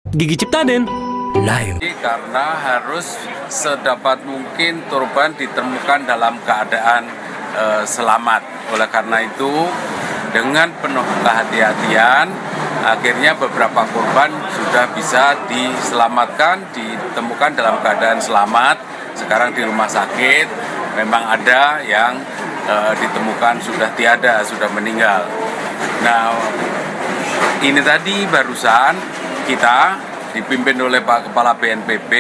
Gigi Ciptaden live. Karena harus sedapat mungkin korban ditemukan dalam keadaan selamat. Oleh karena itu, dengan penuh kehati-hatian, akhirnya beberapa korban sudah bisa diselamatkan, ditemukan dalam keadaan selamat. Sekarang di rumah sakit, memang ada yang ditemukan sudah tiada, sudah meninggal. Nah, ini tadi barusan kita dipimpin oleh Pak Kepala BNPB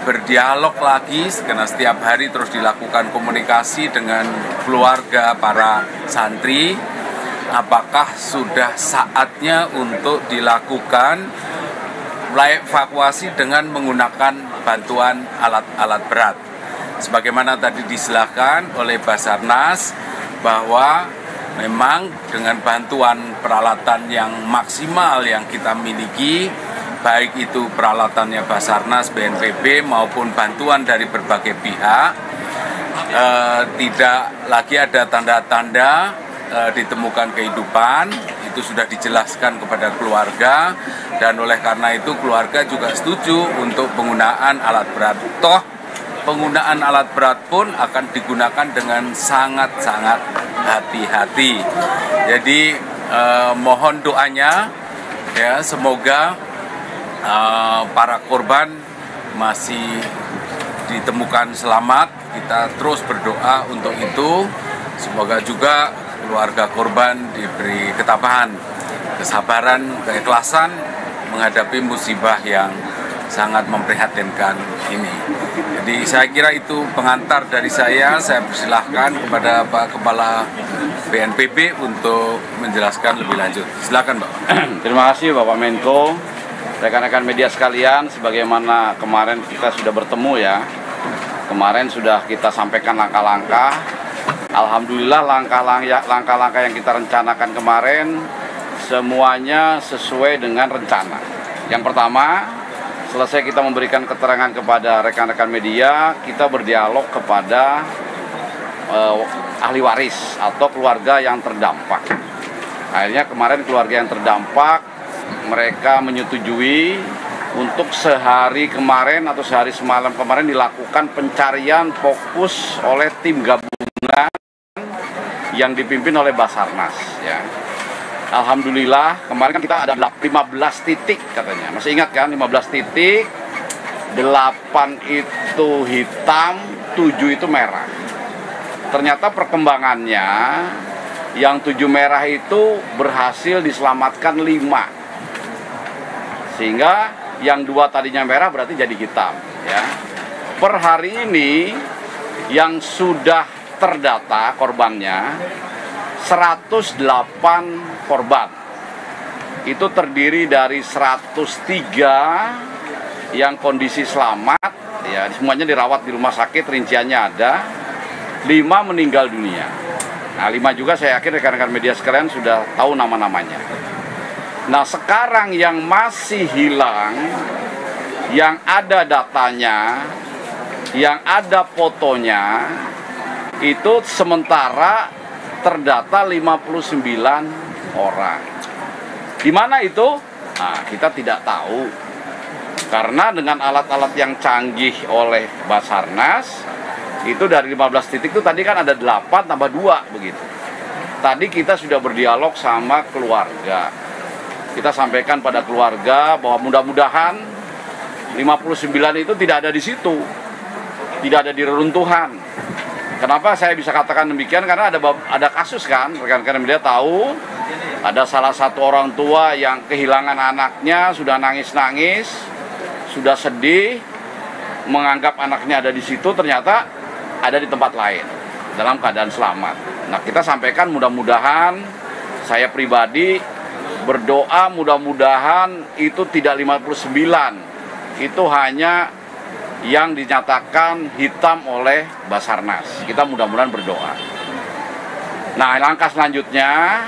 berdialog lagi, karena setiap hari terus dilakukan komunikasi dengan keluarga para santri. Apakah sudah saatnya untuk dilakukan evakuasi dengan menggunakan bantuan alat-alat berat? Sebagaimana tadi disilahkan oleh Basarnas bahwa memang dengan bantuan peralatan yang maksimal yang kita miliki, baik itu peralatannya Basarnas, BNPB maupun bantuan dari berbagai pihak, tidak lagi ada tanda-tanda ditemukan kehidupan. Itu sudah dijelaskan kepada keluarga, dan oleh karena itu keluarga juga setuju untuk penggunaan alat berat. Toh penggunaan alat berat pun akan digunakan dengan sangat-sangat hati-hati. Jadi mohon doanya ya, semoga para korban masih ditemukan selamat. Kita terus berdoa untuk itu. Semoga juga keluarga korban diberi ketabahan, kesabaran, keikhlasan menghadapi musibah yang sangat memprihatinkan ini. Jadi saya kira itu pengantar dari saya. Saya persilahkan kepada Pak Kepala BNPB untuk menjelaskan lebih lanjut. Silakan, Pak. Terima kasih Bapak Menko, rekan-rekan media sekalian. Sebagaimana kemarin kita sudah bertemu ya, kemarin sudah kita sampaikan langkah-langkah. Alhamdulillah langkah-langkah yang kita rencanakan kemarin semuanya sesuai dengan rencana. Yang pertama, selesai kita memberikan keterangan kepada rekan-rekan media, kita berdialog kepada ahli waris atau keluarga yang terdampak. Akhirnya kemarin keluarga yang terdampak, mereka menyetujui untuk sehari kemarin atau sehari semalam kemarin dilakukan pencarian fokus oleh tim gabungan yang dipimpin oleh Basarnas ya. Alhamdulillah kemarin kan kita ada 15 titik katanya. Masih ingat kan 15 titik? 8 itu hitam, 7 itu merah. Ternyata perkembangannya yang 7 merah itu berhasil diselamatkan 5. Sehingga yang 2 tadinya merah berarti jadi hitam ya. Per hari ini yang sudah terdata korbannya 108 korban. Itu terdiri dari 103 yang kondisi selamat ya, semuanya dirawat di rumah sakit, rinciannya ada. 5 meninggal dunia. Nah, 5 juga saya yakin rekan-rekan media sekalian sudah tahu nama-namanya. Nah, sekarang yang masih hilang, yang ada datanya, yang ada fotonya, itu sementara terdata 59 orang. Di mana itu? Nah, kita tidak tahu. Karena dengan alat-alat yang canggih oleh Basarnas, itu dari 15 titik itu tadi kan ada 8 tambah 2 begitu. Tadi kita sudah berdialog sama keluarga. Kita sampaikan pada keluarga bahwa mudah-mudahan 59 itu tidak ada di situ. Tidak ada di reruntuhan. Kenapa saya bisa katakan demikian? Karena ada kasus kan, rekan-rekan media tahu, ada salah satu orang tua yang kehilangan anaknya, sudah nangis-nangis, sudah sedih, menganggap anaknya ada di situ, ternyata ada di tempat lain, dalam keadaan selamat. Nah, kita sampaikan mudah-mudahan, saya pribadi berdoa mudah-mudahan itu tidak 59, itu hanya yang dinyatakan hitam oleh Basarnas. Kita mudah-mudahan berdoa. Nah, langkah selanjutnya,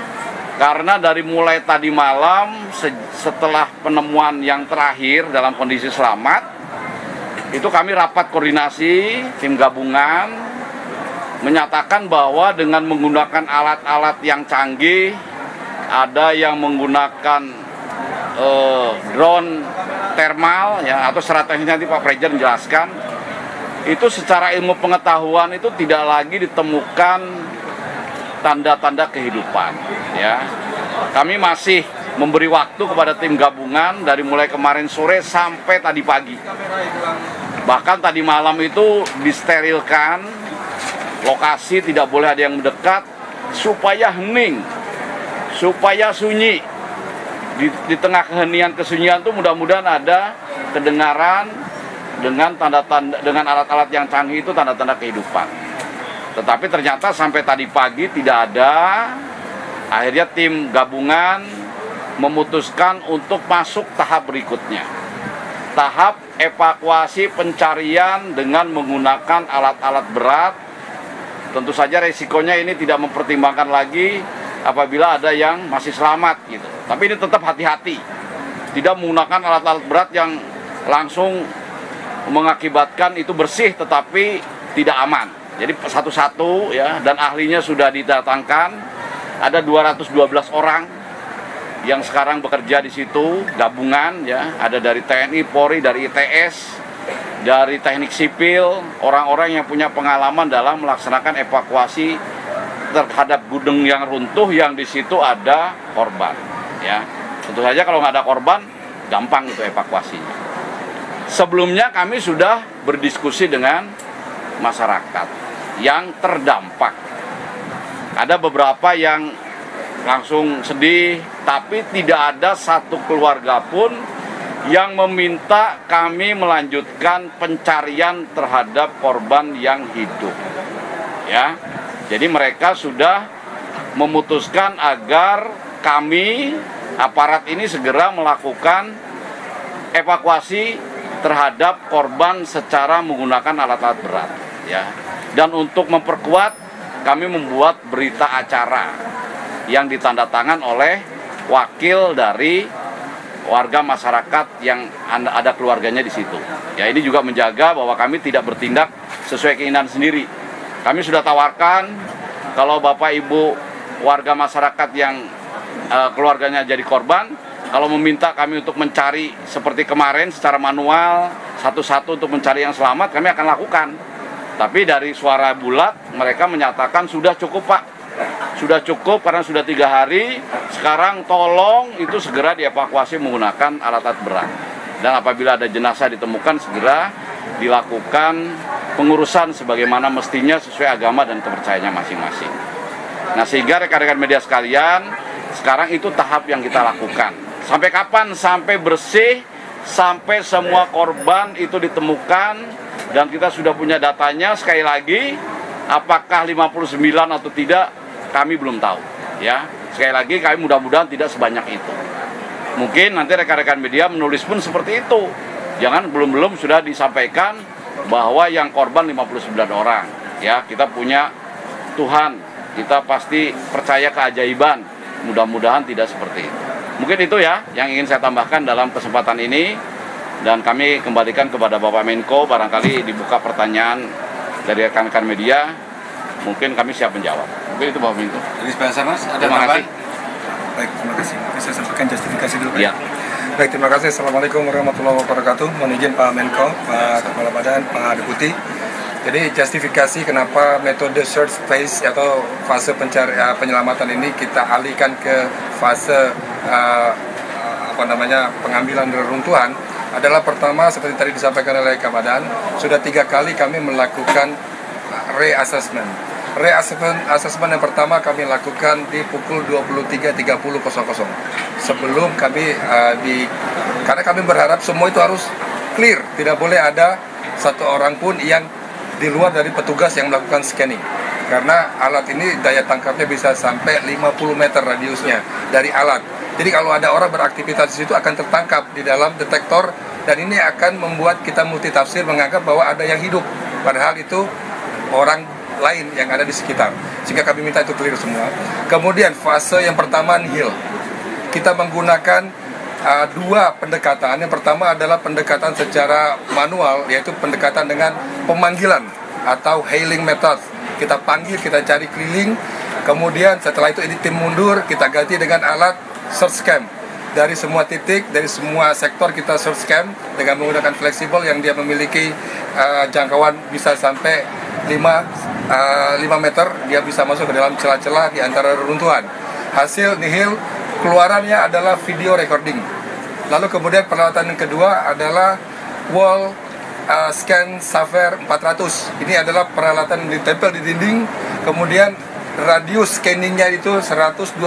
karena dari mulai tadi malam setelah penemuan yang terakhir dalam kondisi selamat, itu kami rapat koordinasi tim gabungan menyatakan bahwa dengan menggunakan alat-alat yang canggih, ada yang menggunakan drone thermal ya, atau secara teknis nanti Pak Prejen menjelaskan. Itu secara ilmu pengetahuan itu tidak lagi ditemukan tanda-tanda kehidupan ya. Kami masih memberi waktu kepada tim gabungan dari mulai kemarin sore sampai tadi pagi. Bahkan tadi malam itu disterilkan lokasi, tidak boleh ada yang mendekat supaya hening, supaya sunyi. Di tengah keheningan kesunyian itu mudah-mudahan ada kedengaran dengan tanda-tanda, dengan alat-alat yang canggih itu tanda-tanda kehidupan. Tetapi ternyata sampai tadi pagi tidak ada. Akhirnya tim gabungan memutuskan untuk masuk tahap berikutnya. Tahap evakuasi pencarian dengan menggunakan alat-alat berat. Tentu saja resikonya ini tidak mempertimbangkan lagi apabila ada yang masih selamat gitu. Tapi ini tetap hati-hati. Tidak menggunakan alat-alat berat yang langsung mengakibatkan itu bersih tetapi tidak aman. Jadi satu-satu ya, dan ahlinya sudah didatangkan. Ada 212 orang yang sekarang bekerja di situ, gabungan ya, ada dari TNI, Polri, dari ITS, dari teknik sipil, orang-orang yang punya pengalaman dalam melaksanakan evakuasi terhadap gudang yang runtuh yang di situ ada korban ya. Tentu saja kalau nggak ada korban gampang itu evakuasinya. Sebelumnya kami sudah berdiskusi dengan masyarakat yang terdampak. Ada beberapa yang langsung sedih, tapi tidak ada satu keluarga pun yang meminta kami melanjutkan pencarian terhadap korban yang hidup. Ya, jadi mereka sudah memutuskan agar kami aparat ini segera melakukan evakuasi terhadap korban secara menggunakan alat-alat berat ya. Dan untuk memperkuat kami membuat berita acara yang ditandatangan oleh wakil dari warga masyarakat yang ada keluarganya di situ. Ya, ini juga menjaga bahwa kami tidak bertindak sesuai keinginan sendiri. Kami sudah tawarkan kalau Bapak Ibu warga masyarakat yang keluarganya jadi korban, kalau meminta kami untuk mencari seperti kemarin secara manual, satu-satu untuk mencari yang selamat, kami akan lakukan. Tapi dari suara bulat, mereka menyatakan sudah cukup Pak. Sudah cukup karena sudah 3 hari, sekarang tolong itu segera dievakuasi menggunakan alat-alat berat. Dan apabila ada jenazah ditemukan, segera dilakukan pengurusan sebagaimana mestinya sesuai agama dan kepercayaannya masing-masing. Nah, sehingga rekan-rekan media sekalian, sekarang itu tahap yang kita lakukan. Sampai kapan? Sampai bersih, sampai semua korban itu ditemukan dan kita sudah punya datanya. Sekali lagi, apakah 59 atau tidak, kami belum tahu. Ya, sekali lagi kami mudah-mudahan tidak sebanyak itu. Mungkin nanti rekan-rekan media menulis pun seperti itu. Jangan belum sudah disampaikan bahwa yang korban 59 orang. Ya, kita punya Tuhan, kita pasti percaya keajaiban. Mudah-mudahan tidak seperti itu. Mungkin itu ya yang ingin saya tambahkan dalam kesempatan ini, dan kami kembalikan kepada Bapak Menko, barangkali dibuka pertanyaan dari rekan-rekan media, mungkin kami siap menjawab. Mungkin itu Bapak Menko. Dari Basarnas ada Terima kasih. Baik, terima kasih. Bisa sampaikan justifikasi dulu. Ya. Baik, terima kasih. Assalamualaikum warahmatullahi wabarakatuh. Mohon izin Pak Menko, Pak Kepala Badan, Pak Deputi. Jadi justifikasi kenapa metode search phase atau fase penyelamatan ini kita alihkan ke fase pengambilan reruntuhan adalah pertama seperti tadi disampaikan oleh Kabadan, sudah 3 kali kami melakukan reassessment. Reassessment yang pertama kami lakukan di pukul 23.30 sebelum kami karena kami berharap semua itu harus clear, tidak boleh ada satu orang pun yang di luar dari petugas yang melakukan scanning, karena alat ini daya tangkapnya bisa sampai 50 meter radiusnya dari alat. Jadi kalau ada orang beraktivitas di situ akan tertangkap di dalam detektor, dan ini akan membuat kita multitafsir menganggap bahwa ada yang hidup, padahal itu orang lain yang ada di sekitar. Sehingga kami minta itu clear semua. Kemudian fase yang pertama nihil. Kita menggunakan 2 pendekatan. Yang pertama adalah pendekatan secara manual, yaitu pendekatan dengan pemanggilan atau hailing method. Kita panggil, kita cari keliling. Kemudian setelah itu ini tim mundur, kita ganti dengan alat search cam. dari semua titik, dari semua sektor kita search scam dengan menggunakan fleksibel yang dia memiliki jangkauan bisa sampai 5 meter, dia bisa masuk ke dalam celah-celah di antara reruntuhan. Hasil nihil keluarannya adalah video recording. Lalu kemudian peralatan yang kedua adalah wall scan Saver 400. Ini adalah peralatan yang ditempel di dinding, kemudian radius scanningnya itu 120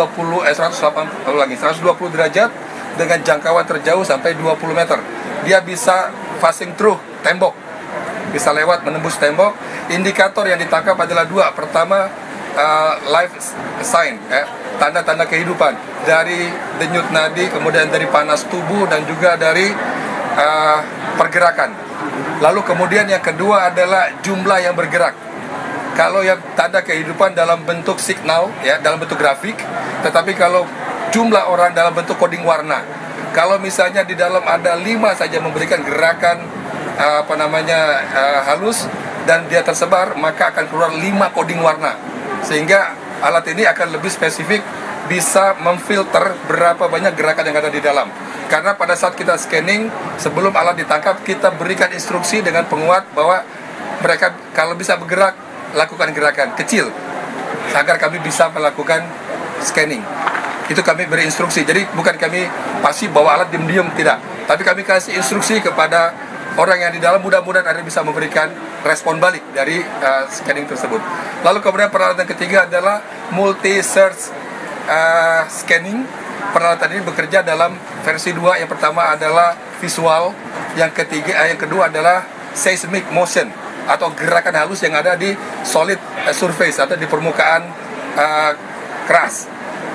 derajat dengan jangkauan terjauh sampai 20 meter. Dia bisa passing through tembok, bisa lewat menembus tembok. Indikator yang ditangkap adalah dua. Pertama, life sign, tanda-tanda kehidupan dari denyut nadi, kemudian dari panas tubuh dan juga dari pergerakan. Lalu kemudian yang kedua adalah jumlah yang bergerak. Kalau yang tanda kehidupan dalam bentuk signal, dalam bentuk grafik, tetapi kalau jumlah orang dalam bentuk coding warna. Kalau misalnya di dalam ada 5 saja memberikan gerakan halus dan dia tersebar, maka akan keluar 5 coding warna. Sehingga alat ini akan lebih spesifik, bisa memfilter berapa banyak gerakan yang ada di dalam. Karena pada saat kita scanning, sebelum alat ditangkap, kita berikan instruksi dengan penguat bahwa mereka kalau bisa bergerak, lakukan gerakan kecil agar kami bisa melakukan scanning. Itu kami beri instruksi. Jadi bukan kami pasif bawa alat diam-diam, tidak. Tapi kami kasih instruksi kepada orang yang di dalam, mudah-mudahan ada bisa memberikan respon balik dari scanning tersebut. Lalu kemudian peralatan ketiga adalah multi-search scanning. Peralatan ini bekerja dalam versi 2. Yang pertama adalah visual, yang kedua adalah seismic motion atau gerakan halus yang ada di solid surface atau di permukaan keras.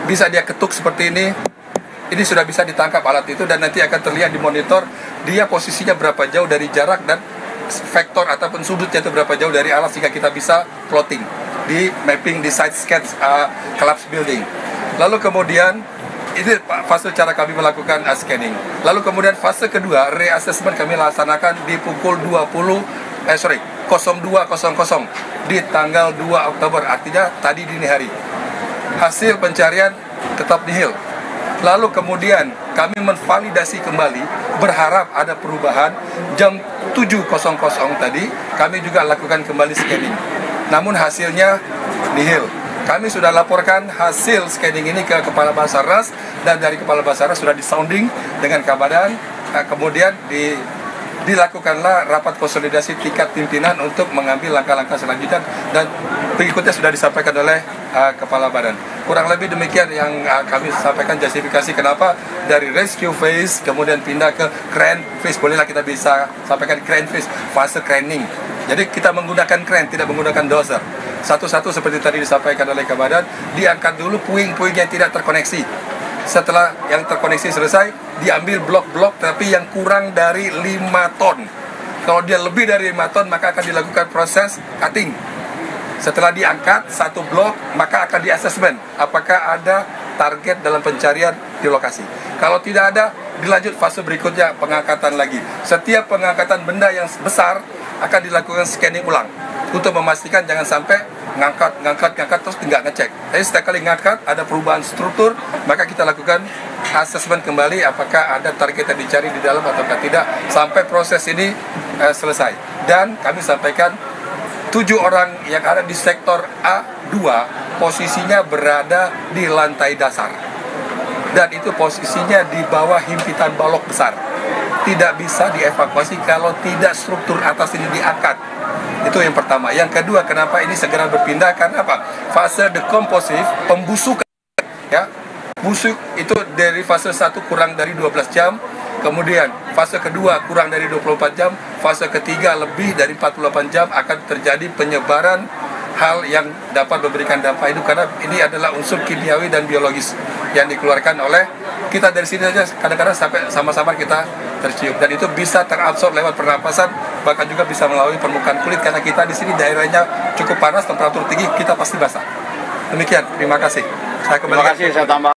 Bisa dia ketuk seperti ini sudah bisa ditangkap alat itu, dan nanti akan terlihat di monitor dia posisinya berapa jauh dari jarak dan vektor ataupun sudutnya itu berapa jauh dari alat, sehingga kita bisa plotting di mapping di site sketch collapse building. Lalu kemudian ini fase cara kami melakukan scanning. Lalu kemudian fase kedua, reassessment kami laksanakan di pukul 02.00 di tanggal 2 Oktober, artinya tadi dini hari. Hasil pencarian tetap nihil. Lalu kemudian kami menvalidasi kembali, berharap ada perubahan. Jam 7.00 tadi kami juga lakukan kembali scanning, namun hasilnya nihil. Kami sudah laporkan hasil scanning ini ke Kepala Basarnas, dan dari Kepala Basarnas sudah disounding dengan Kabadan. Kemudian dilakukanlah rapat konsolidasi tingkat pimpinan untuk mengambil langkah-langkah selanjutnya, dan berikutnya sudah disampaikan oleh Kepala Badan. Kurang lebih demikian yang kami sampaikan justifikasi kenapa dari rescue phase kemudian pindah ke crane phase. Bolehlah kita bisa sampaikan crane phase, fase craning. Jadi kita menggunakan crane, tidak menggunakan dozer. Satu-satu seperti tadi disampaikan oleh Kabadan, diangkat dulu puing-puing yang tidak terkoneksi. Setelah yang terkoneksi selesai, diambil blok-blok tapi yang kurang dari 5 ton. Kalau dia lebih dari 5 ton, maka akan dilakukan proses cutting. Setelah diangkat satu blok, maka akan di-assessment apakah ada target dalam pencarian di lokasi. Kalau tidak ada, dilanjut fase berikutnya, pengangkatan lagi. Setiap pengangkatan benda yang besar akan dilakukan scanning ulang untuk memastikan jangan sampai ngangkat terus tidak ngecek. Jadi setiap kali ngangkat ada perubahan struktur, maka kita lakukan assessment kembali apakah ada target yang dicari di dalam atau tidak, sampai proses ini selesai. Dan kami sampaikan 7 orang yang ada di sektor A2 posisinya berada di lantai dasar, dan itu posisinya di bawah himpitan balok besar. Tidak bisa dievakuasi kalau tidak struktur atas ini diangkat. Itu yang pertama. Yang kedua, kenapa ini segera berpindah? Karena apa? Fase decomposive, pembusukan, busuk itu dari fase 1 kurang dari 12 jam, kemudian fase kedua kurang dari 24 jam, fase ketiga lebih dari 48 jam akan terjadi penyebaran hal yang dapat memberikan dampak hidup, karena ini adalah unsur kimiawi dan biologis yang dikeluarkan oleh kita dari sini saja. Kadang-kadang sampai sama-sama kita tercium, dan itu bisa terabsorb lewat pernapasan, bahkan juga bisa melalui permukaan kulit, karena kita di sini daerahnya cukup panas, temperatur tinggi, kita pasti basah. Demikian, terima kasih. Saya kembali. Terima kasih, saya tambah.